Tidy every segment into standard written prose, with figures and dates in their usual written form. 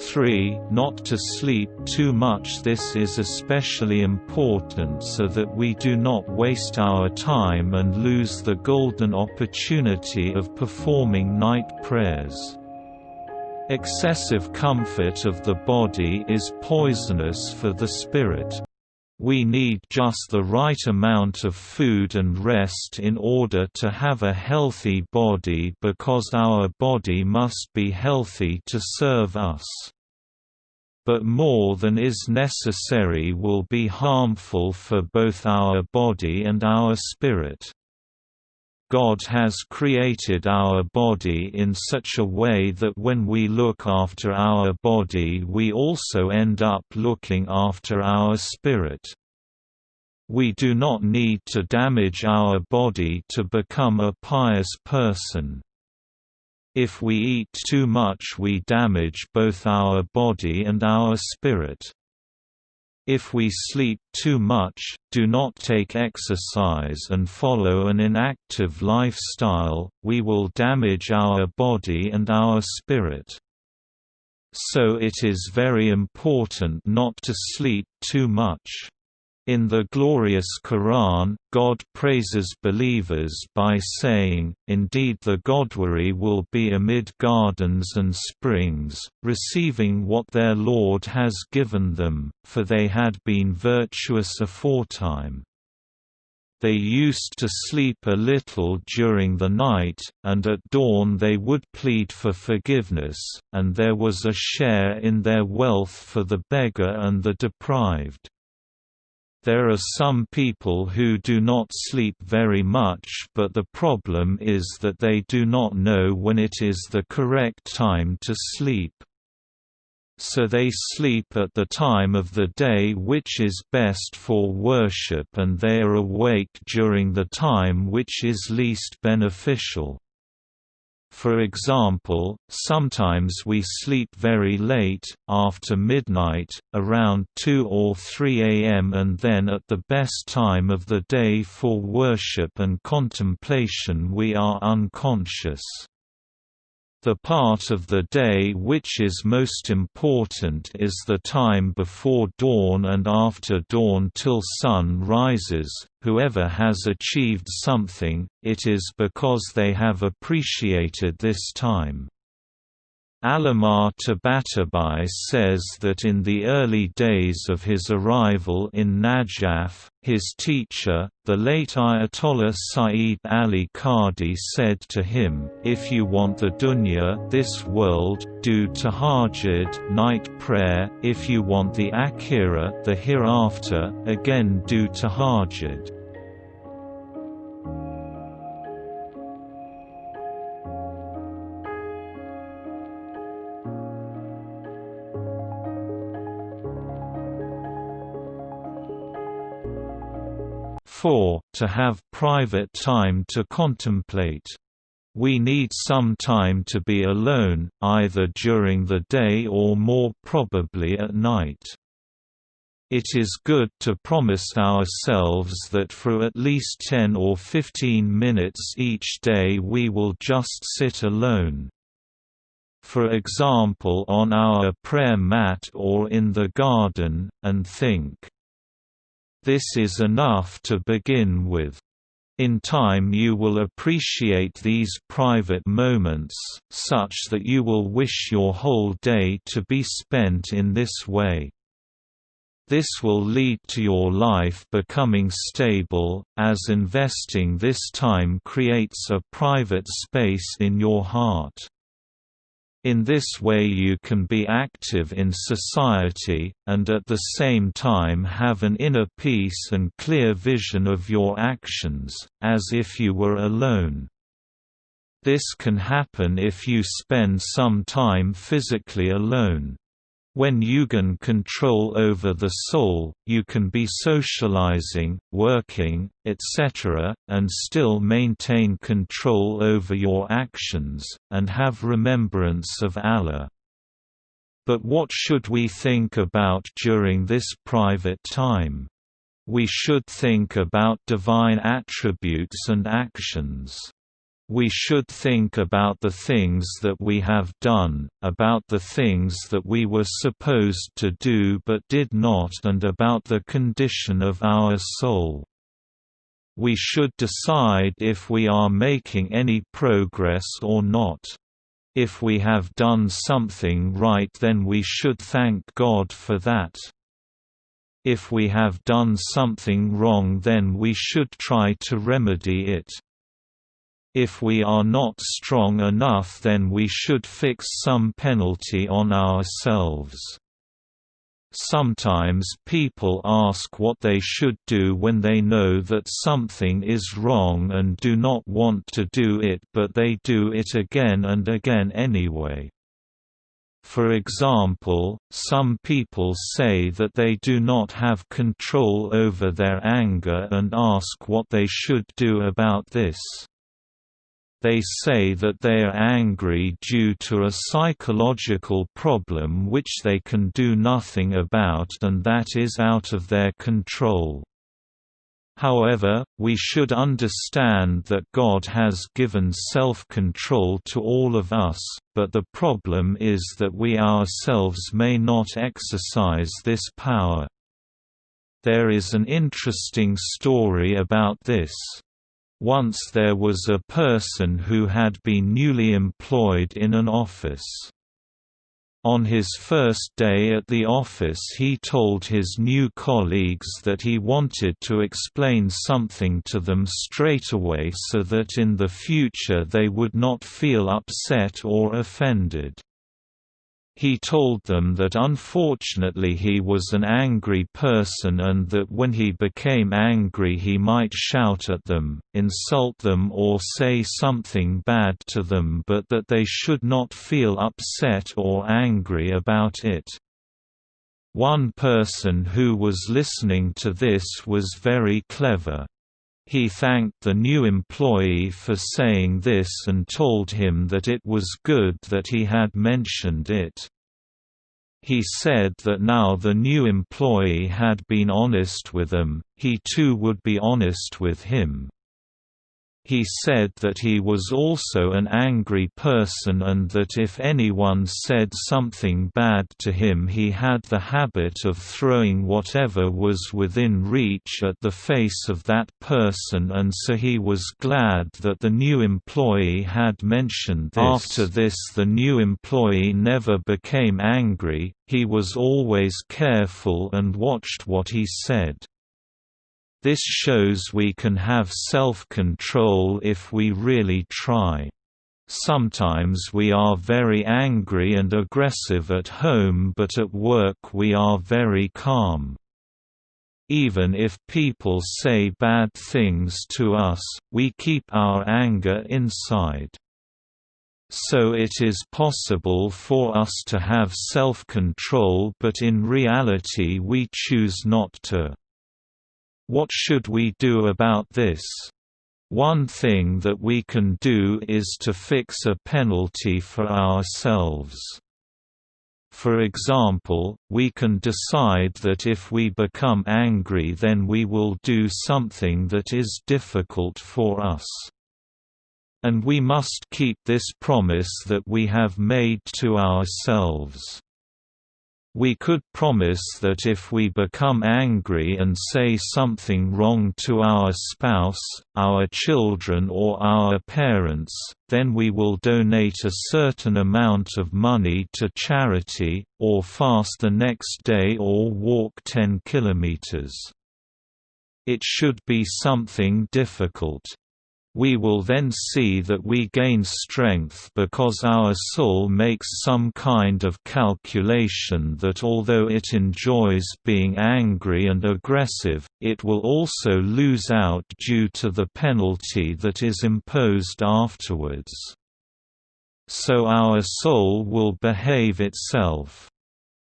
3. Not to sleep too much. This is especially important so that we do not waste our time and lose the golden opportunity of performing night prayers. Excessive comfort of the body is poisonous for the spirit. We need just the right amount of food and rest in order to have a healthy body, because our body must be healthy to serve us. But more than is necessary will be harmful for both our body and our spirit. God has created our body in such a way that when we look after our body we also end up looking after our spirit. We do not need to damage our body to become a pious person. If we eat too much we damage both our body and our spirit. If we sleep too much, do not take exercise and follow an inactive lifestyle, we will damage our body and our spirit. So it is very important not to sleep too much. In the glorious Quran, God praises believers by saying, "Indeed the Godwary will be amid gardens and springs, receiving what their Lord has given them, for they had been virtuous aforetime. They used to sleep a little during the night, and at dawn they would plead for forgiveness, and there was a share in their wealth for the beggar and the deprived." There are some people who do not sleep very much, but the problem is that they do not know when it is the correct time to sleep. So they sleep at the time of the day which is best for worship, and they are awake during the time which is least beneficial. For example, sometimes we sleep very late, after midnight, around 2 or 3 a.m., and then at the best time of the day for worship and contemplation we are unconscious. The part of the day which is most important is the time before dawn and after dawn till sun rises. Whoever has achieved something, it is because they have appreciated this time. Alamar Tabatabai says that in the early days of his arrival in Najaf, his teacher, the late Ayatollah Sayyid Ali Qadi, said to him, "If you want the dunya, this world, do tahajjud, night prayer; if you want the akhirah, the hereafter, again do tahajjud." To have private time to contemplate. We need some time to be alone, either during the day or more probably at night. It is good to promise ourselves that for at least 10 or 15 minutes each day we will just sit alone. For example, on our prayer mat or in the garden, and think. This is enough to begin with. In time you will appreciate these private moments, such that you will wish your whole day to be spent in this way. This will lead to your life becoming stable, as investing this time creates a private space in your heart. In this way you can be active in society, and at the same time have an inner peace and clear vision of your actions, as if you were alone. This can happen if you spend some time physically alone. When you gain control over the soul, you can be socializing, working, etc., and still maintain control over your actions, and have remembrance of Allah. But what should we think about during this private time? We should think about divine attributes and actions. We should think about the things that we have done, about the things that we were supposed to do but did not, and about the condition of our soul. We should decide if we are making any progress or not. If we have done something right, then we should thank God for that. If we have done something wrong, then we should try to remedy it. If we are not strong enough, then we should fix some penalty on ourselves. Sometimes people ask what they should do when they know that something is wrong and do not want to do it, but they do it again and again anyway. For example, some people say that they do not have control over their anger and ask what they should do about this. They say that they are angry due to a psychological problem which they can do nothing about and that is out of their control. However, we should understand that God has given self-control to all of us, but the problem is that we ourselves may not exercise this power. There is an interesting story about this. Once there was a person who had been newly employed in an office. On his first day at the office, he told his new colleagues that he wanted to explain something to them straight away so that in the future they would not feel upset or offended. He told them that unfortunately he was an angry person and that when he became angry he might shout at them, insult them or say something bad to them, but that they should not feel upset or angry about it. One person who was listening to this was very clever. He thanked the new employee for saying this and told him that it was good that he had mentioned it. He said that now the new employee had been honest with him, he too would be honest with him. He said that he was also an angry person and that if anyone said something bad to him he had the habit of throwing whatever was within reach at the face of that person, and so he was glad that the new employee had mentioned this. After this the new employee never became angry, he was always careful and watched what he said. This shows we can have self-control if we really try. Sometimes we are very angry and aggressive at home, but at work we are very calm. Even if people say bad things to us, we keep our anger inside. So it is possible for us to have self-control, but in reality we choose not to. What should we do about this? One thing that we can do is to fix a penalty for ourselves. For example, we can decide that if we become angry then we will do something that is difficult for us. And we must keep this promise that we have made to ourselves. We could promise that if we become angry and say something wrong to our spouse, our children or our parents, then we will donate a certain amount of money to charity, or fast the next day or walk 10 kilometers. It should be something difficult. We will then see that we gain strength because our soul makes some kind of calculation that although it enjoys being angry and aggressive, it will also lose out due to the penalty that is imposed afterwards. So our soul will behave itself.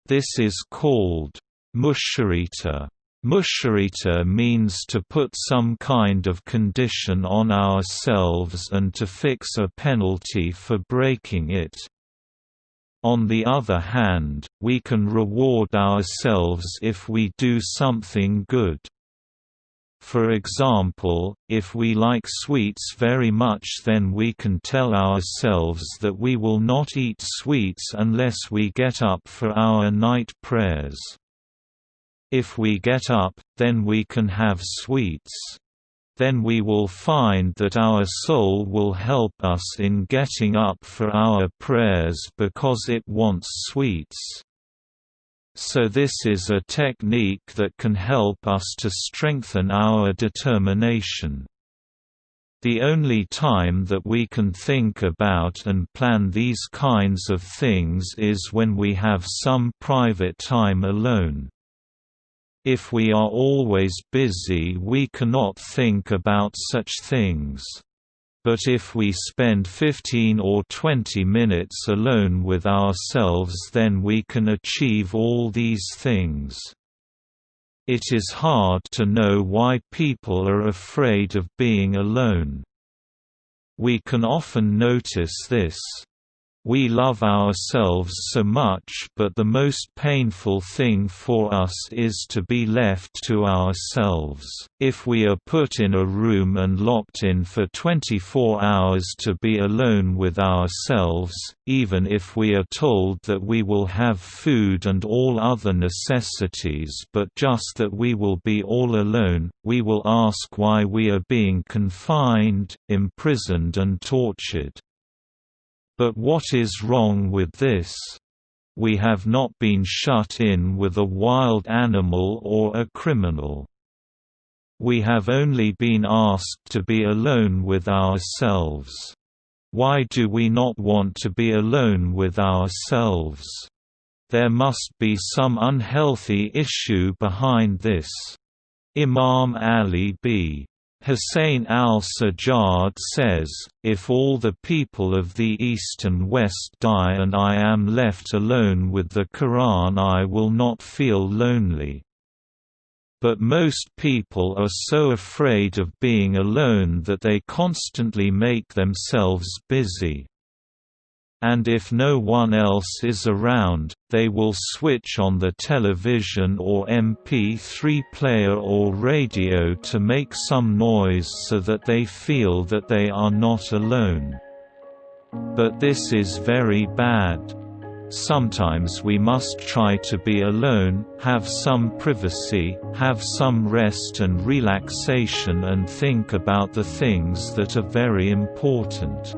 This is called musharita. Musharita means to put some kind of condition on ourselves and to fix a penalty for breaking it. On the other hand, we can reward ourselves if we do something good. For example, if we like sweets very much, then we can tell ourselves that we will not eat sweets unless we get up for our night prayers. If we get up, then we can have sweets. Then we will find that our soul will help us in getting up for our prayers because it wants sweets. So this is a technique that can help us to strengthen our determination. The only time that we can think about and plan these kinds of things is when we have some private time alone. If we are always busy, we cannot think about such things. But if we spend 15 or 20 minutes alone with ourselves, then we can achieve all these things. It is hard to know why people are afraid of being alone. We can often notice this. We love ourselves so much, but the most painful thing for us is to be left to ourselves. If we are put in a room and locked in for 24 hours to be alone with ourselves, even if we are told that we will have food and all other necessities but just that we will be all alone, we will ask why we are being confined, imprisoned and tortured. But what is wrong with this? We have not been shut in with a wild animal or a criminal. We have only been asked to be alone with ourselves. Why do we not want to be alone with ourselves? There must be some unhealthy issue behind this. Imam Ali b. Hussein al-Sajjad says, "If all the people of the East and West die and I am left alone with the Quran, I will not feel lonely." But most people are so afraid of being alone that they constantly make themselves busy. And if no one else is around, they will switch on the television or MP3 player or radio to make some noise so that they feel that they are not alone. But this is very bad. Sometimes we must try to be alone, have some privacy, have some rest and relaxation and think about the things that are very important.